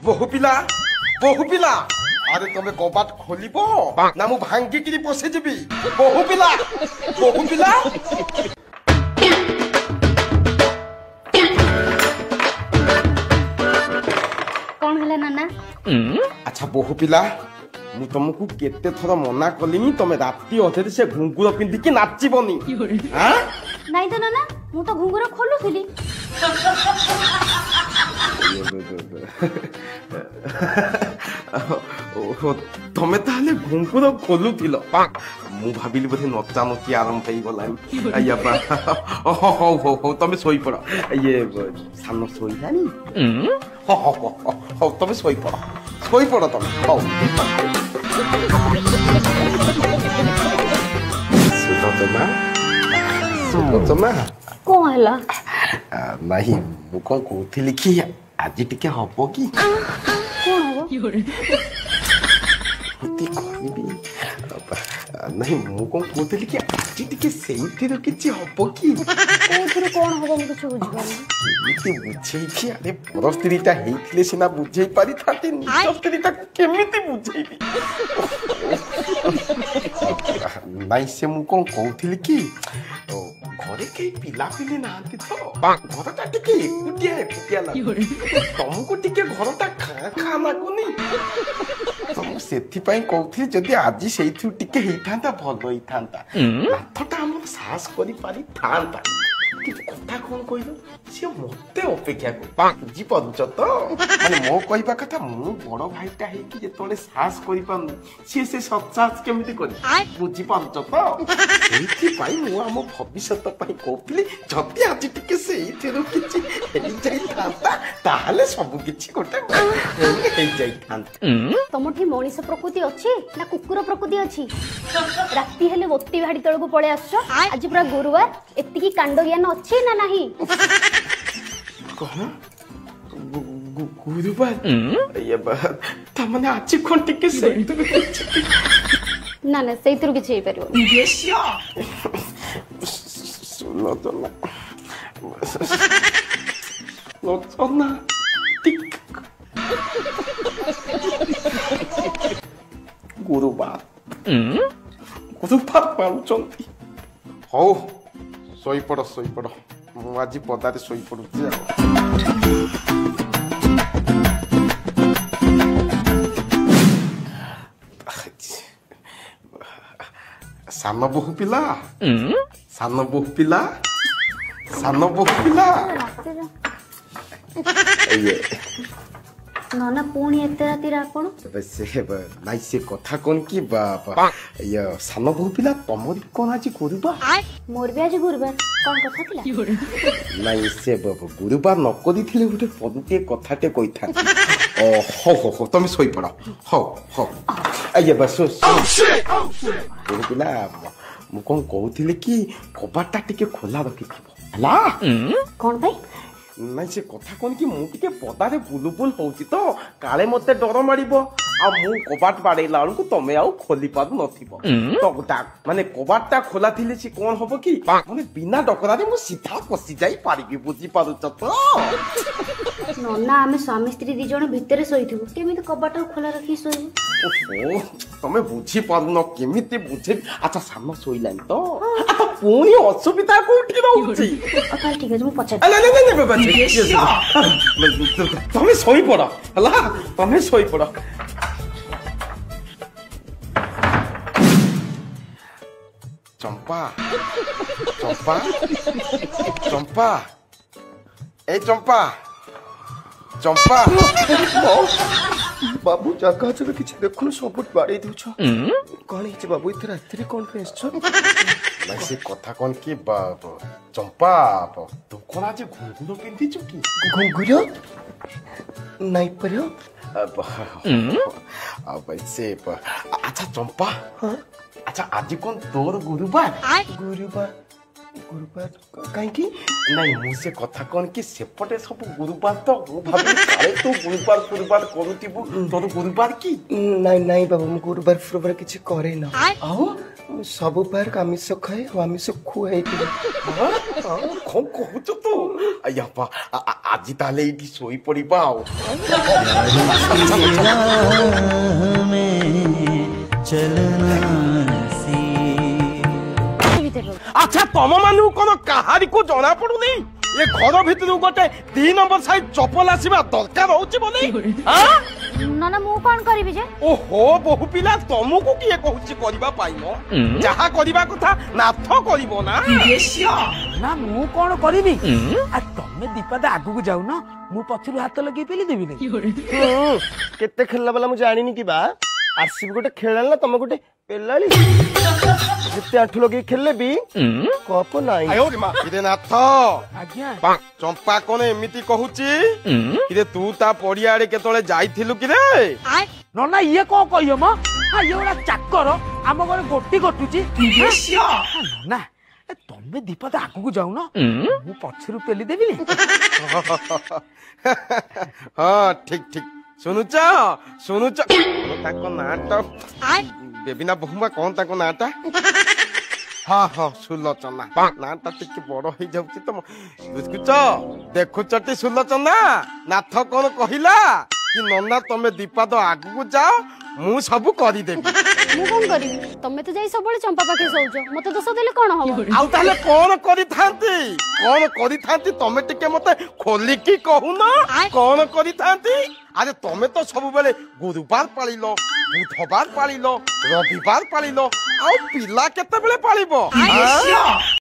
বহু পিলা আরে তুমি কবাট খোলিব না মু ভাঙ্গিকি পশি যাবি বহু পিলা कौन है नाना अच्छा बहु पिला मु तुमको केते थर मना कलिनी तमे राती अधे से घुंगुर पिंधिकी नाचिबनी हां नहीं तो नाना मु तो घुंगुर खोलुथिली तमे ताले घुंगुर खोलुथिलो मु भाबिली बोधे नचा नची आरंभ होई गलानी अय्या बा हो तमे सोई पड़ ये सानो सोई जानी हो तमे सोई पड़ तमे हो सुनो तमा कौन हला नहीं मु कौन कहथिली कि आज टिके हबो कि कौन हबो होती कहबी नहीं मु कौन कहथिली कि आज टिके सेइथिरो किछि हबो कि एथिरो कौन हबो मु किछ बुझबानी केमिति बुझेई कि अरे परस्त्रीटा हेइथिले सिना बुझेई पारि थाते निस्त्रीटा केमिति बुझेइबी नहीं से मु कौन कहथिली कि घरे के पिला पिले नांती तो घरटा टिके एकुटिया लागे तुमको टिके घरटा खा लागुनी तुम सेथि पई कहथिली जदी आज सेइथु टिके हेइथांता भल होइथांता नाथटा हमर साहस करि पारि थांता कि कथा कोन कहिलो से मते अपेक्षा को बुझी परुछ तो माने मो कहिबा कथा मु बड़ भाईटा हे कि जेतोले साहस करि पानु से सच्चास केमिति करि बुझी परुछ तो सेथि पई मु हम भविष्यत पई कहथिली जदी आज टिके सेइथिरु किछि हेइ जाई थांता ताहाले सब किछि गोटे हेइ जाई थांता तमठी मनीष प्रकृति अछि ना कुकुर प्रकृति अछि राती हेले बोती भाडी तळको पळे आछो आज पूरा गुरुवार एतिकी कांड ज्ञान अछि ना नाही कह गुरुवार ये बात त माने आज कोन टिके सेइथिरु ना ना सेइथिरु किछि हेइ परिबो सुनो तो ना लोचना टिक गुरुवार पाउचंती हो सोई पड़ मु आज पदारे सोई पड़ुची सान बहु पिला नाना पुणी एते राती रापण से नाइ से कथा कोन की बाबा ये सान बहु पिला तमरी कोन आज गुरुवार मोर भी आज गुरुवार कोन कथा थिला नाइ से गुरुवार न कदी थिले गुटे पदुके कथाटे कइथा ओ हो तमे सोई पड़ हो अये बस बहु पिला मु कोन कहथिले कि कबाटा टिके खोला रखिथिबो हला कोन भाई नाइ से कथा कोन कि मु टिके पदारे बुलबुल होउची तो काले मते डर मारिबो आ मु कबाट बाड़ेला को तमे आउ खोली पादु नथिबो तो माने कबाटटा खोला थिले सी कोन होबो कि माने बिना डकरारे मु सीधा पसी जाई पारिबी बुझी पारु त नन्ना आमे स्वामी स्त्री दी जण भितरे सोइथिबो केमिति कबाट खोला रखी सोइबो ओहो तमे बुझी पारु न केमिति बुझे अच्छा सामने सोइलान तो आ पुणी असुविधा कोठी रहउची अच्छा ठीक है मु पछा नहीं बाबा तमे सोई पड़ हला तमे सोई पड़ चंपा ए चंपा बाबू जगह जगह किछ देखुन सबुट बाड़ी देउछ कोन हिच बाबू इथे रात्रि कोन पे आछो ना से कथा कोन की बाबू चंपा तू कोन आज घुंगुर पिंदी चुकी घुंगुर नहीं परयो अब से अच्छा चंपा अच्छा आज कोन तोर गुरुवार गुरुवार कहीं नहीं मुझे कथा कौन कि सेपटे सब गुरुवार तो भाभी काले तू गुरुवार गुरुवार करूथिबु तोर गुरुवार की नहीं नहीं बाबू मु गुरुवार फुरुवार किछि करे ना आओ सब बार आमिष खाए आमिष खुआई कौन कहूच तू अया बा आज ताले इटी सोई पड़िबा आओ अच्छा तम मानू कौन कहारी को जना पड़ू नहीं ये घर भीतर गोटे 3 नंबर साइज चप्पल आसीबा दरकार होची बोली हां ना ना मु कोन करबी जे ओहो बहु पिला तमको किए कहूची करबा पाइनो जहा करबा कथा नाथ करबो ना ना मु कोन करबी आ तमे दीपादा आगु को जाउ ना मु पछरु हाथ लगे पेली देबी नहीं केते खेलला वाला मु जानिनी कि बा आरसीबी गोटे खेलला ना तम गोटे पेलाली जिते आठु लगे खेलले भी कप नाही आयो रे मां इदे नाथ आज्ञा चंपा कोन एमिति कहूची किरे तू ता पड़िया रे केतळे जाइथिलु किरे नना ये को कहियो म आ ये ओला चाकर आम घरे गोटी गटुची ना तमे दीपादा आगु को जाउ ना मु पछरु पेली देबी नहीं हां ठीक ठीक सुनुच ताको नाटा बेबिना बहुमा कौन ताको नाटा हाँ हाँ सुलोचना नाटा टिके बड़ हो जाउची त बुझकुच देखुचटी सुलोचना नाथ कौन कहिला कि नन्ना तमे दीपाद आगु को जाओ मु सब करि देबी मु कोन करबी तमे तो जाई सबले चंपा पाखे सोउजो मते दोष देले कोन हो आउ ताले कौन करि थांती तमे टिके मते खोली की कहू ना कौन करि थांती अरे तमे तो सब बेले गुरुवार पालिलो बुधवार पालिलो रविवार पालिलो आउ पिला केते बेले पालिबो